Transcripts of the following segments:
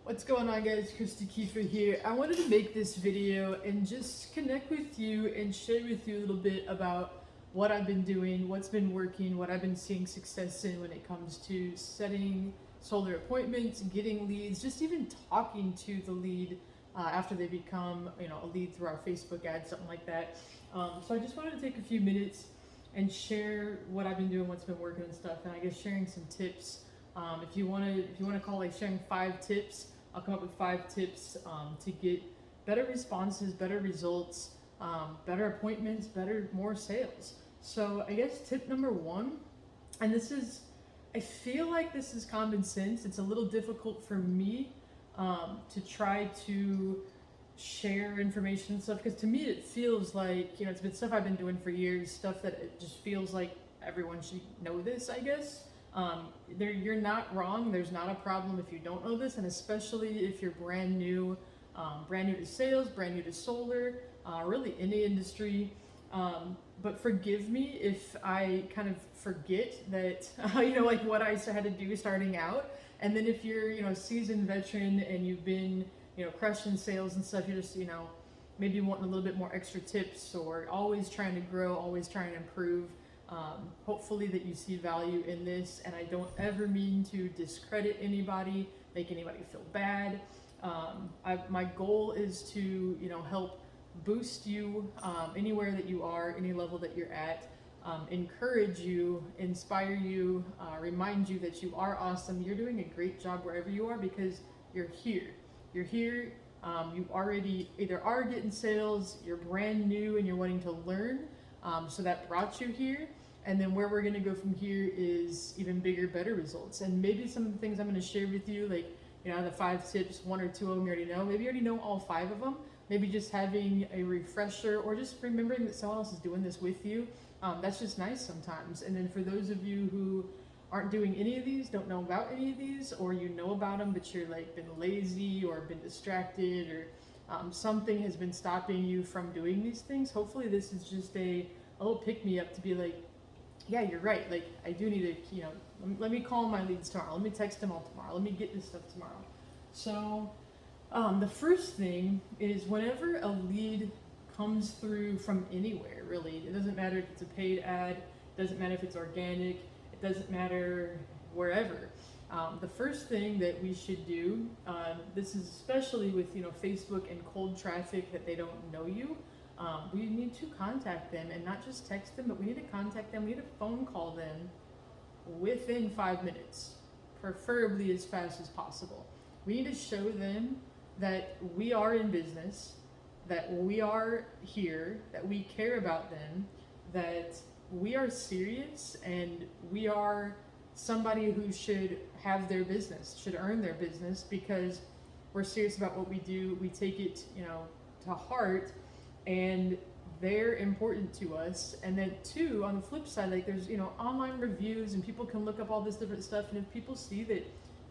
What's going on, guys? Christa here. I wanted to make this video and just connect with you and share with you a little bit about what I've been doing, what's been working, what I've been seeing success in when it comes to setting solar appointments, getting leads, just even talking to the lead after they become, a lead through our Facebook ad, something like that. So I just wanted to take a few minutes and share what I've been doing, what's been working and stuff, and I guess sharing some tips. If you want to call like sharing 5 tips, I'll come up with 5 tips to get better responses, better results, better appointments, more sales. So I guess tip number 1, and I feel like this is common sense. It's a little difficult for me to try to share information and stuff, because to me it feels like, it's been stuff I've been doing for years, stuff that it just feels like everyone should know this, I guess. You're not wrong. There's not a problem if you don't know this, and especially if you're brand new to sales, brand new to solar, really any industry. But forgive me if I kind of forget that, like what I had to do starting out. And then if you're, a seasoned veteran and you've been, crushing sales and stuff, you're just, maybe wanting a little bit more extra tips, or always trying to grow, always trying to improve. Hopefully that you see value in this, and I don't ever mean to discredit anybody, make anybody feel bad. My goal is to, help boost you anywhere that you are, any level that you're at, encourage you, inspire you, remind you that you are awesome. You're doing a great job wherever you are because you're here. You're here. You already either are getting sales, you're brand new, and you're wanting to learn. So that brought you here. And then where we're going to go from here is even bigger, better results. And maybe some of the things I'm going to share with you, like, the 5 tips, 1 or 2 of them you already know. Maybe you already know all 5 of them. Maybe just having a refresher, or just remembering that someone else is doing this with you. That's just nice sometimes. And then for those of you who aren't doing any of these, don't know about any of these, or you know about them, but you're like been lazy or been distracted, or something has been stopping you from doing these things, hopefully this is just a little pick-me-up to be like, yeah, you're right. Like, I do need to, let me call my leads tomorrow. Let me text them all tomorrow. Let me get this stuff tomorrow. So the first thing is, whenever a lead comes through from anywhere, really, it doesn't matter if it's a paid ad, it doesn't matter if it's organic, it doesn't matter wherever. The first thing that we should do, this is especially with, Facebook and cold traffic that they don't know you, we need to contact them, and not just text them, but we need to contact them. We need to phone call them within 5 minutes, preferably as fast as possible. We need to show them that we are in business, that we are here, that we care about them, that we are serious, and we are somebody who should have their business, should earn their business, because we're serious about what we do. We take it, to heart, and they're important to us. And then 2, on the flip side, like, there's, online reviews, and people can look up all this different stuff, and if people see that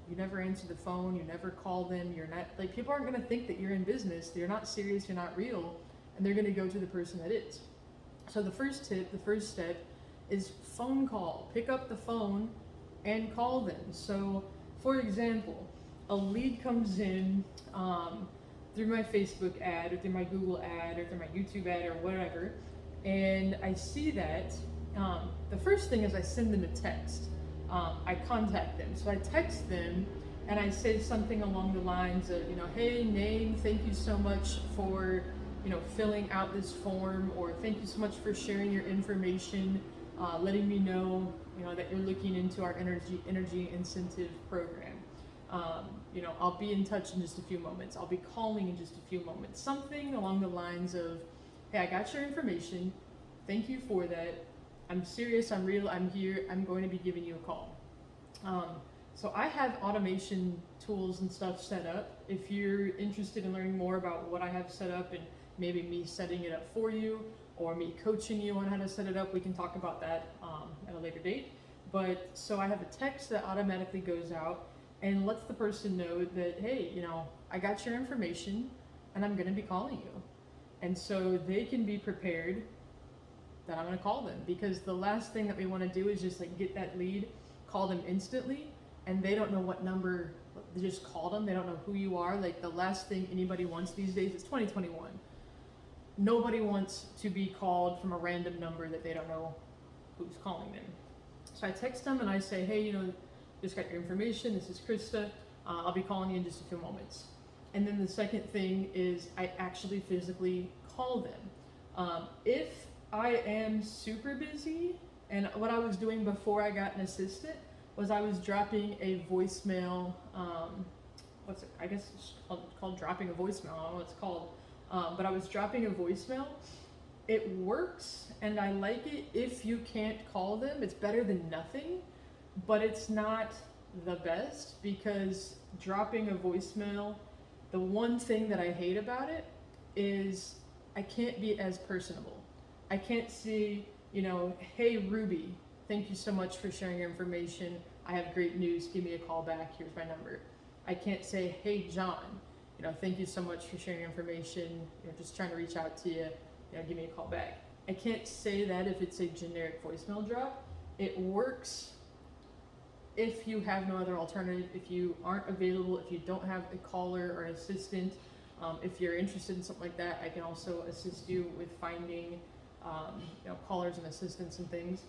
you never answer the phone, you never call them, you're not, like, people aren't going to think that you're in business, you're not serious, you're not real, and they're going to go to the person that is. So the first tip, the first step is phone call. Pick up the phone and call them. So, for example, a lead comes in through my Facebook ad, or through my Google ad, or through my YouTube ad, or whatever, and I see that. The first thing is I send them a text. I contact them. So I text them and I say something along the lines of, hey, name, thank you so much for, filling out this form, or thank you so much for sharing your information, letting me know, that you're looking into our energy incentive program. I'll be in touch in just a few moments. I'll be calling in just a few moments. Something along the lines of, hey, I got your information. Thank you for that. I'm serious, I'm real, I'm here, I'm going to be giving you a call. So I have automation tools and stuff set up. If you're interested in learning more about what I have set up, and maybe me setting it up for you, or me coaching you on how to set it up, we can talk about that at a later date. But so I have a text that automatically goes out and lets the person know that, hey, I got your information and I'm going to be calling you. And so they can be prepared that I'm going to call them, because the last thing that we want to do is just like get that lead, call them instantly, and they don't know what number they just call them. They don't know who you are. Like the last thing anybody wants these days, it's 2021. Nobody wants to be called from a random number that they don't know who's calling them. So I text them and I say, hey, just got your information. This is Christa. I'll be calling you in just a few moments. And then the second thing is I actually physically call them. If I am super busy, and what I was doing before I got an assistant was I was dropping a voicemail. I guess it's called dropping a voicemail. I don't know what it's called. But I was dropping a voicemail. It works, and I like it if you can't call them. It's better than nothing, but it's not the best, because dropping a voicemail, the one thing that I hate about it is I can't be as personable. I can't see, hey Ruby, thank you so much for sharing your information. I have great news. Give me a call back. Here's my number. I can't say, hey John, thank you so much for sharing your information. Just trying to reach out to you. Give me a call back. I can't say that if it's a generic voicemail drop. It works if you have no other alternative, if you aren't available, if you don't have a caller or an assistant. If you're interested in something like that, I can also assist you with finding callers and assistants and things.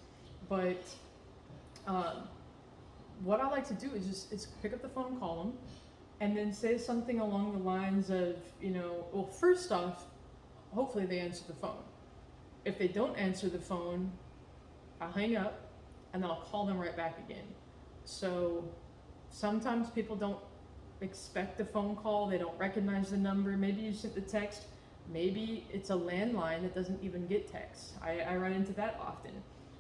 But what I like to do is pick up the phone and call them, and then say something along the lines of, well, first off, hopefully they answer the phone. If they don't answer the phone, I'll hang up and then I'll call them right back again. So sometimes people don't expect a phone call, they don't recognize the number. Maybe you sent the text, maybe it's a landline that doesn't even get text. I run into that often.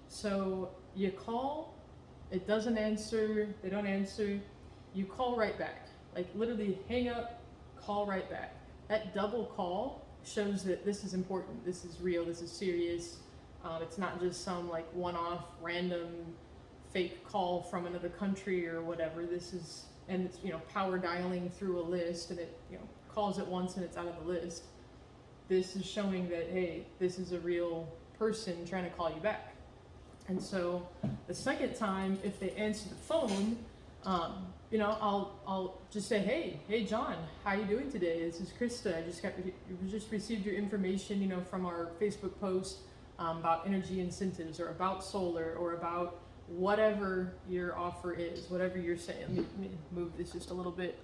So you call, it doesn't answer, they don't answer, you call right back. Like literally hang up, call right back. That double call shows that this is important, this is real, this is serious. It's not just some like one-off random fake call from another country or whatever. This is, and it's power dialing through a list, and it calls it once and it's out of the list. This is showing that, hey, this is a real person trying to call you back. And so the second time, if they answer the phone, I'll just say, hey John, how you doing today? This is Christa. I just received your information, from our Facebook post about energy incentives, or about solar, or about whatever your offer is, whatever you're saying. Let me move this just a little bit.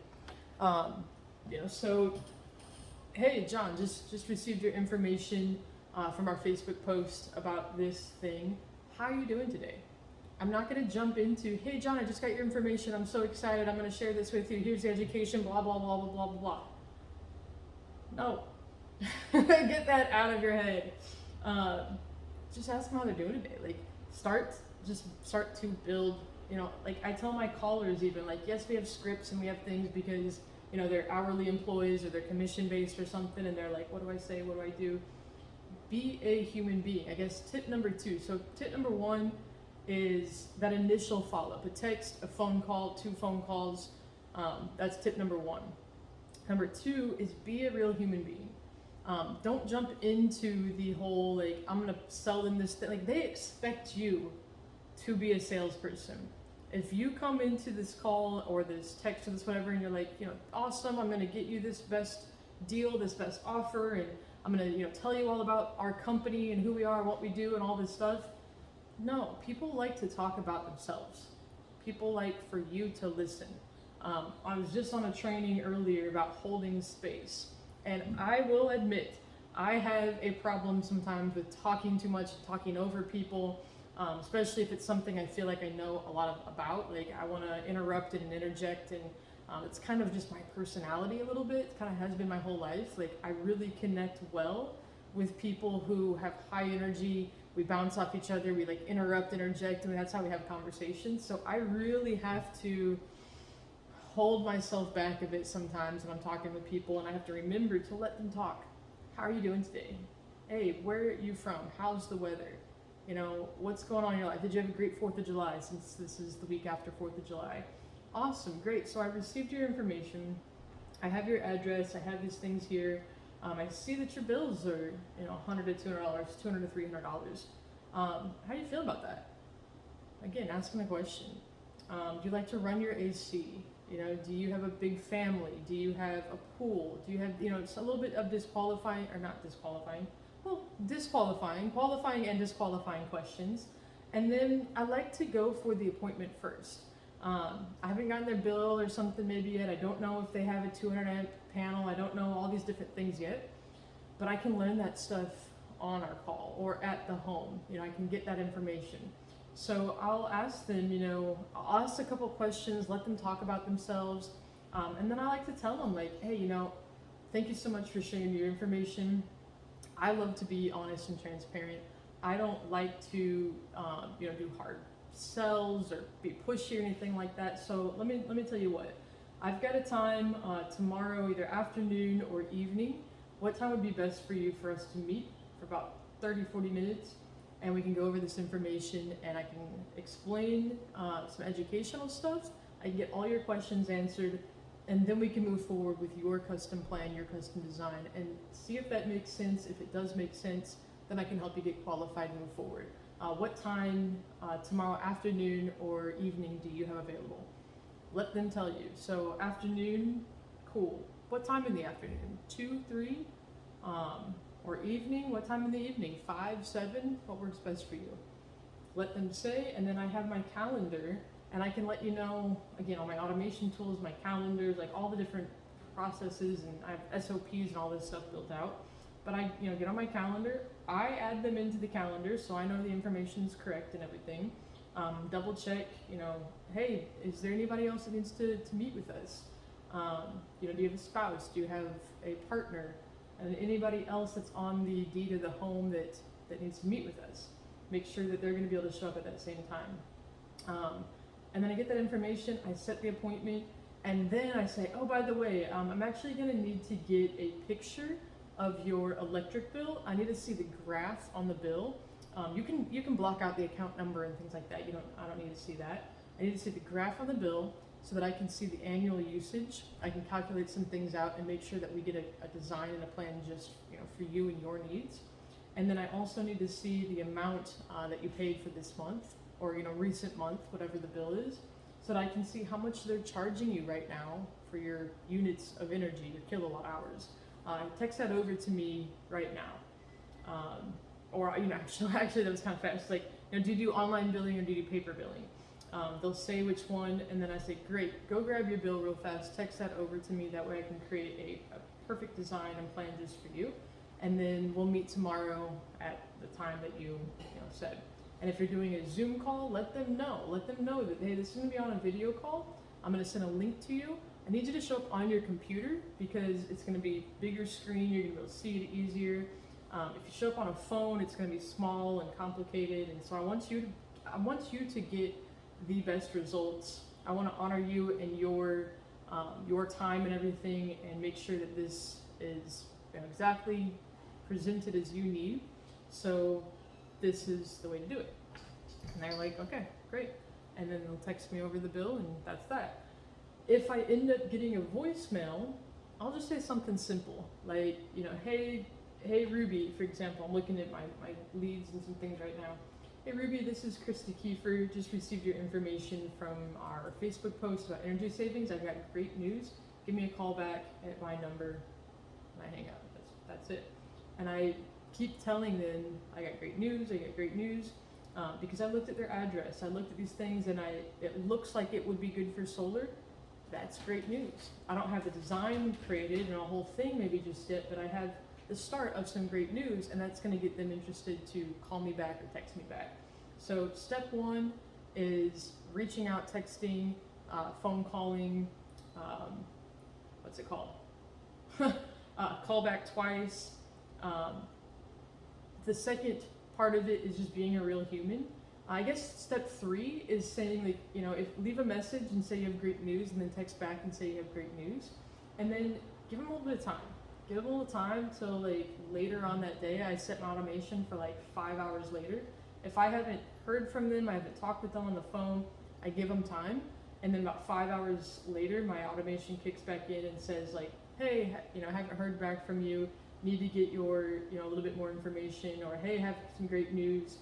So, hey John, just received your information from our Facebook post about this thing. How are you doing today? I'm not going to jump into, hey John, I just got your information. I'm so excited. I'm going to share this with you. Here's the education, blah, blah, blah, blah, blah, blah. No. Get that out of your head. Just ask them how they're doing today. Like, start to build, like I tell my callers even, like, yes, we have scripts and we have things because, they're hourly employees or they're commission based or something, and they're like, what do I say? What do I do? Be a human being. I guess tip number 2. So tip number 1 is that initial follow-up, a text, a phone call, 2 phone calls. That's tip number 1. Number 2 is be a real human being. Don't jump into the whole, like, I'm going to sell them this thing. Like, they expect you to be a salesperson. If you come into this call or this text or this whatever, and you're like, awesome, I'm going to get you this best deal, this best offer, and I'm going to, tell you all about our company and who we are, what we do, and all this stuff. No, people like to talk about themselves. People like for you to listen. I was just on a training earlier about holding space. And I will admit, I have a problem sometimes with talking too much, talking over people, especially if it's something I feel like I know a lot about. Like, I want to interrupt and interject, and it's kind of just my personality a little bit. It kind of has been my whole life. Like, I really connect well with people who have high energy. We bounce off each other, we like interrupt, interject, and that's how we have conversations. So I really have to hold myself back a bit sometimes when I'm talking with people, and I have to remember to let them talk. How are you doing today? Hey, where are you from? How's the weather? What's going on in your life? Did you have a great 4th of July, since this is the week after 4th of July? Awesome, great. So I received your information. I have your address. I have these things here. I see that your bills are, $100 to $200, $200 to $300. How do you feel about that? Again, asking a question. Do you like to run your AC? You know, do you have a big family? Do you have a pool? Do you have, you know, it's a little bit of disqualifying, or not disqualifying, well, disqualifying, qualifying and disqualifying questions. And then I like to go for the appointment first. I haven't gotten their bill or something maybe yet. I don't know if they have a 200 amp panel. I don't know all these different things yet, but I can learn that stuff on our call or at the home. You know, I can get that information. So I'll ask them, you know, I'll ask a couple questions, let them talk about themselves. And then I like to tell them like, hey, you know, thank you so much for sharing your information. I love to be honest and transparent. I don't like to, you know, do hard sells or be pushy or anything like that. So let me tell you what, I've got a time tomorrow, either afternoon or evening. What time would be best for you for us to meet for about 30-40 minutes? And we can go over this information and I can explain some educational stuff. I can get all your questions answered, and then we can move forward with your custom plan, your custom design, and see if that makes sense. If it does make sense, then I can help you get qualified and move forward. What time tomorrow afternoon or evening do you have available? Let them tell you. So afternoon, cool. What time in the afternoon? 2, 3? Or evening, what time in the evening? 5, 7? What works best for you? Let them say, and then I have my calendar, and I can let you know, again, all my automation tools, my calendars, like all the different processes, and I have SOPs and all this stuff built out. But I, you know, get on my calendar, I add them into the calendar so I know the information's correct and everything. Double check, you know, hey, is there anybody else that needs to meet with us? You know, do you have a spouse? Do you have a partner? And anybody else that's on the deed of the home that needs to meet with us. Make sure that they're going to be able to show up at that same time. And then I get that information, I set the appointment, and then I say, oh, by the way, I'm actually going to need to get a picture of your electric bill. I need to see the graph on the bill. You can block out the account number and things like that. I don't need to see that. I need to see the graph on the bill so that I can see the annual usage. I can calculate some things out and make sure that we get a design and a plan just, you know, for you and your needs. And then I also need to see the amount that you paid for this month, or, you know, recent month, whatever the bill is, so that I can see how much they're charging you right now for your units of energy, your kilowatt hours. Text that over to me right now. Or, you know, actually that was kind of fast. Like, you know, do you do online billing or do you do paper billing? They'll say which one, and then I say, great, go grab your bill real fast, text that over to me, that way I can create a perfect design and plan just for you. And then we'll meet tomorrow at the time that you said. And if you're doing a Zoom call, let them know that, hey, this is gonna be on a video call. I'm gonna send a link to you. I need you to show up on your computer because it's gonna be bigger screen, you're gonna be able to see it easier. If you show up on a phone, it's gonna be small and complicated. And so I want you to get the best results. I want to honor you and your time and everything, and make sure that this is, you know, exactly presented as you need. So this is the way to do it. And they're like, okay, great. And then they'll text me over the bill, and that's that. If I end up getting a voicemail, I'll just say something simple, like, you know, hey Ruby, for example. I'm looking at my leads and some things right now. Hey Ruby, this is Christa Kiefer. Just received your information from our Facebook post about energy savings. I've got great news. Give me a call back at my number, and I hang up. That's it. And I keep telling them I got great news. Because I looked at their address. I looked at these things, and it looks like it would be good for solar. That's great news. I don't have the design created and a whole thing maybe just yet, but I have the start of some great news, and that's going to get them interested to call me back or text me back. So step 1 is reaching out, texting, phone calling, what's it called? Call back twice. The second part of it is just being a real human. I guess step 3 is saying, like, you know, leave a message and say you have great news, and then text back and say you have great news, and then give them a little bit of time. Give them a little time till, like, later on that day. I set my automation for like 5 hours later. If I haven't heard from them, I haven't talked with them on the phone, I give them time. And then about 5 hours later, my automation kicks back in and says, like, hey, you know, I haven't heard back from you. Need to get your, you know, a little bit more information, or hey, have some great news.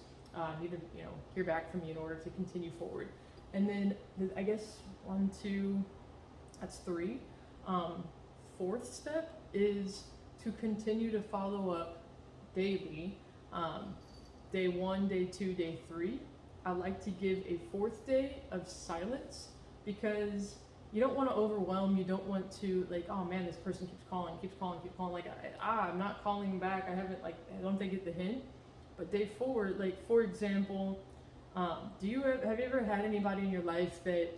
Need to, you know, hear back from you in order to continue forward. And then I guess 1, 2, That's 3. Fourth step is to continue to follow up daily. Day 1, day 2, day 3. I like to give a 4th day of silence, because you don't want to overwhelm. You don't want to, like, oh man, this person keeps calling. Like, I'm not calling back. I don't think get the hint. But day 4, like, for example, have you ever had anybody in your life that,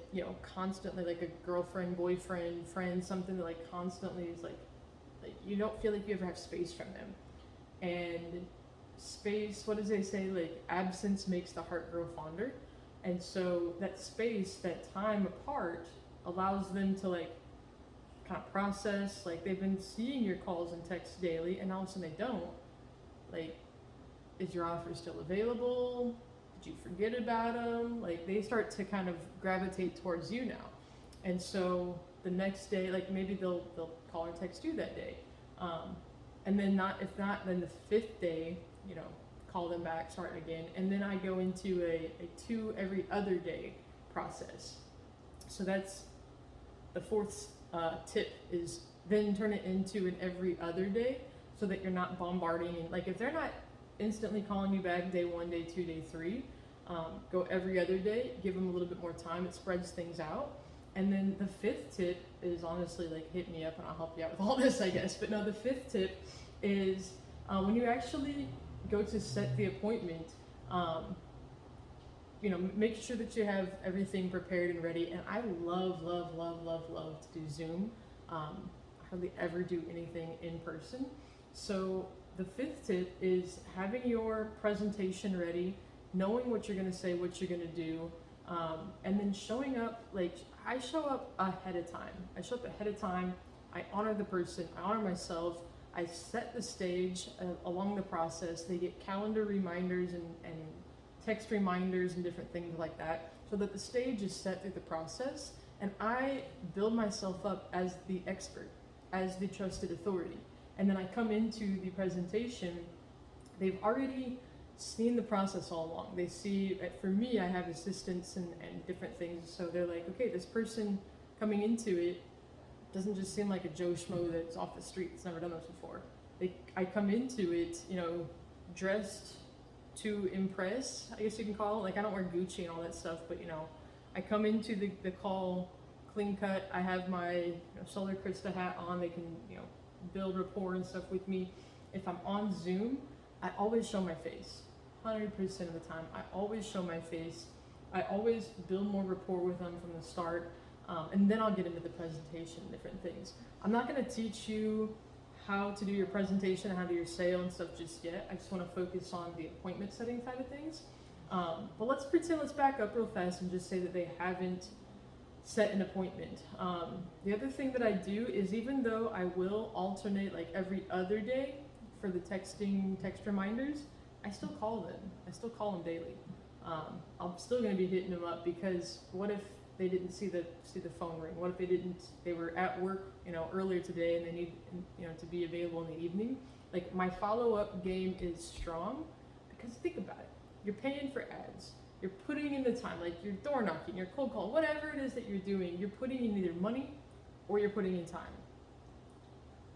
constantly, like a girlfriend, boyfriend, friend, something that, like, constantly is like you don't feel like you ever have space from them? And space, what does they say? Like, absence makes the heart grow fonder. And so that space, that time apart, allows them to, like, kind of process. Like, they've been seeing your calls and texts daily, and all of a sudden they don't. Like, is your offer still available? Did you forget about them? Like, they start to kind of gravitate towards you now. And so the next day, like, maybe they'll call or text you that day. And then if not, then the 5th day, call them back, start again. And then I go into a 2 every other day process. So that's the 4th tip, is then turn it into an every other day, so that you're not bombarding. And, like, if they're not instantly calling you back day 1, day 2, day 3, go every other day, give them a little bit more time. It spreads things out. And then the 5th tip is, honestly, like, hit me up and I'll help you out with all this, I guess. But no, the 5th tip is when you actually go to set the appointment, make sure that you have everything prepared and ready. And I love to do Zoom. I hardly ever do anything in person. So the 5th tip is having your presentation ready, knowing what you're going to say, what you're going to do, and then showing up. Like, I show up ahead of time. I honor the person, I honor myself. I set the stage along the process. They get calendar reminders and text reminders and different things like that, so that the stage is set through the process. And I build myself up as the expert, as the trusted authority. And then I come into the presentation, they've already seen the process all along. They see, for me, I have assistants and different things. So they're like, okay, this person coming into it doesn't just seem like a Joe Schmo that's off the street, that's never done this before. I come into it, dressed to impress, I guess you can call it. Like, I don't wear Gucci and all that stuff, but, I come into the call clean cut. I have my solar Christa hat on. They can, build rapport and stuff with me. If I'm on Zoom, I always show my face. 100% of the time, I always show my face. I always build more rapport with them from the start, and then I'll get into the presentation and different things. I'm not going to teach you how to do your presentation and how to do your sale and stuff just yet. I just want to focus on the appointment setting side of things. But let's back up real fast and just say that they haven't set an appointment. The other thing that I do is, even though I will alternate, like, every other day for the text reminders, I still call them daily. I'm still going to be hitting them up, because what if they didn't see the phone ring? What if they were at work, earlier today, and they need, to be available in the evening? Like, my follow-up game is strong, because think about it. You're paying for ads. You're putting in the time, like, you're door knocking, you're cold call, whatever it is that you're doing, you're putting in either money or you're putting in time.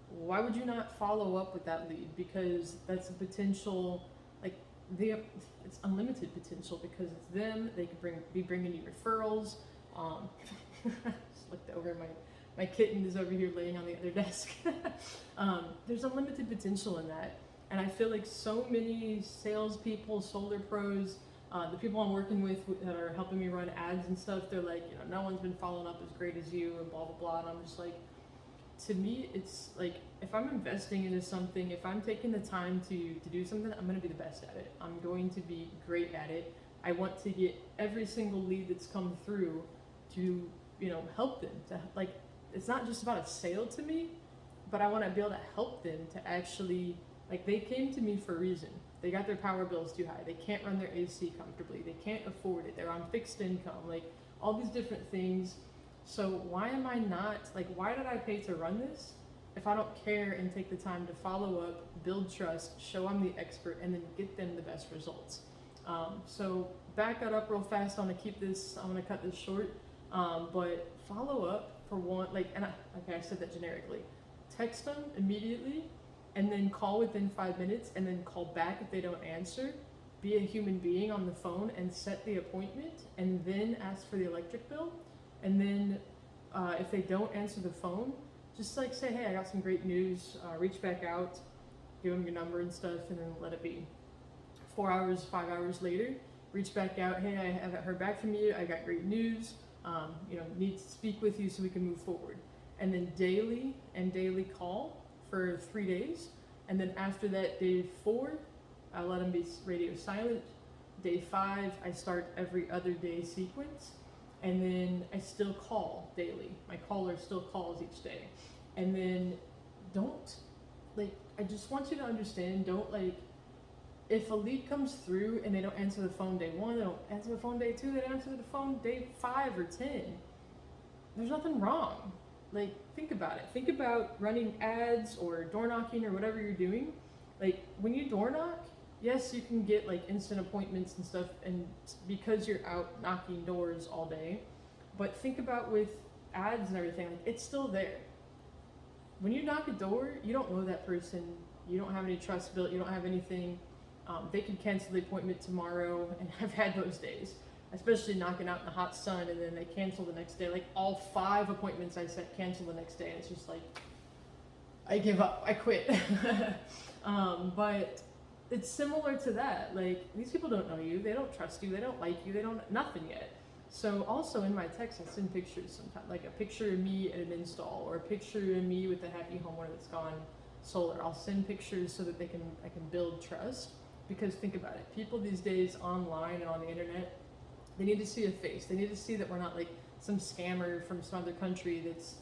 Why would you not follow up with that lead? Because that's a potential, like, it's unlimited potential, because it's them. They could be bringing you referrals. Just looked over, my kitten is over here laying on the other desk. There's unlimited potential in that. And I feel like so many salespeople, solar pros, the people I'm working with that are helping me run ads and stuff, they're like, no one's been following up as great as you, and blah, blah, blah. And I'm just like, to me, it's like, if I'm investing into something, if I'm taking the time to do something, I'm going to be the best at it. I'm going to be great at it. I want to get every single lead that's come through to, help them. Like, it's not just about a sale to me, but I want to be able to help them to actually, like, they came to me for a reason. They got their power bills too high. They can't run their AC comfortably. They can't afford it. They're on fixed income, like, all these different things. So why am I not, like, why did I pay to run this if I don't care and take the time to follow up, build trust, show I'm the expert, and then get them the best results? So back that up real fast. I'm gonna cut this short, but follow up, for one, like, okay, I said that generically. Text them immediately, and then call within 5 minutes, and then call back if they don't answer. Be a human being on the phone and set the appointment, and then ask for the electric bill. And then if they don't answer the phone, just like say, hey, I got some great news. Reach back out, give them your number and stuff, and then let it be. 4 hours, 5 hours later, reach back out. Hey, I haven't heard back from you. I got great news. Need to speak with you so we can move forward. And then daily call for 3 days. And then after that, day 4, I let them be radio silent. Day 5, I start every other day sequence. And then I still call daily. My caller still calls each day. And then I just want you to understand, if a lead comes through and they don't answer the phone day 1, they don't answer the phone day 2, they don't answer the phone day 5 or 10, there's nothing wrong. Think about it. Think about running ads or door knocking or whatever you're doing. When you door knock, yes, you can get instant appointments and stuff, and because you're out knocking doors all day, but think about with ads and everything, it's still there. When you knock a door, you don't know that person, you don't have any trust built, you don't have anything. They could cancel the appointment tomorrow, and I've had those days, especially knocking out in the hot sun, and then they cancel the next day. All 5 appointments I set cancel the next day, and it's just I give up, I quit. But it's similar to that. These people don't know you, they don't trust you, they don't like you, they don't nothing yet. So also in my text, I send pictures sometimes, a picture of me at an install, or a picture of me with a happy homeowner that's gone solar. I'll send pictures so that I can build trust. Because think about it, people these days online and on the internet, they need to see a face. They need to see that we're not some scammer from some other country that's,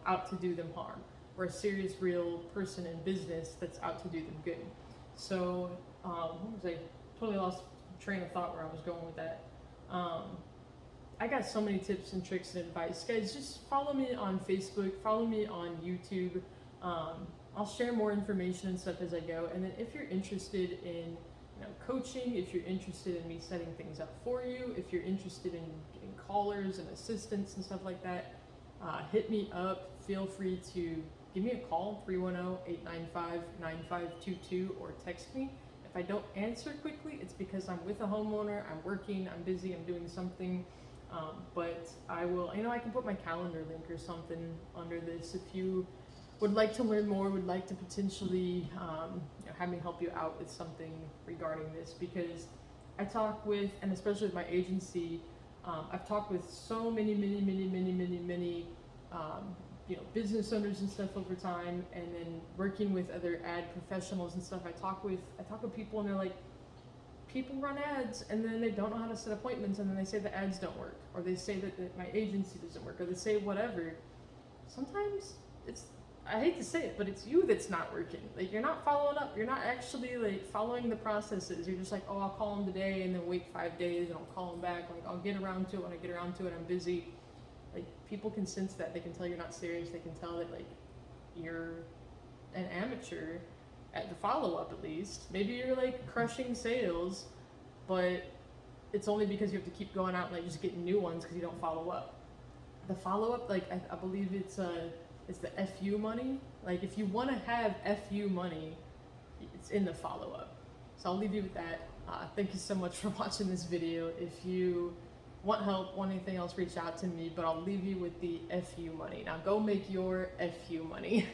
out to do them harm. We're a serious, real person in business that's out to do them good. So, totally lost train of thought where I was going with that. I got so many tips and tricks and advice. Guys, just follow me on Facebook, follow me on YouTube. I'll share more information and stuff as I go. And then if you're interested in coaching, if you're interested in me setting things up for you, if you're interested in getting callers and assistants and stuff like that, hit me up. Feel free to give me a call, 310-895-9522, or text me. If I don't answer quickly, it's because I'm with a homeowner, I'm working, I'm busy, I'm doing something. But I will, I can put my calendar link or something under this if you would like to learn more, would like to potentially have me help you out with something regarding this, because I talk with, and especially with my agency, I've talked with so many business owners and stuff over time, and then working with other ad professionals and stuff. I talk with people, and they're like, people run ads and then they don't know how to set appointments, and then they say the ads don't work, or they say that my agency doesn't work, or they say whatever. Sometimes I hate to say it, but it's you that's not working. You're not following up. You're not actually following the processes. You're just oh, I'll call them today and then wait 5 days and I'll call them back. I'll get around to it when I get around to it. I'm busy. People can sense that. They can tell you're not serious. They can tell that you're an amateur at the follow-up, at least. Maybe you're crushing sales, but it's only because you have to keep going out and just getting new ones because you don't follow up. The follow-up, I believe it's the FU money. If you want to have FU money, it's in the follow-up. So I'll leave you with that. Thank you so much for watching this video. If you want help, want anything else, reach out to me, but I'll leave you with the FU money. Now go make your FU money.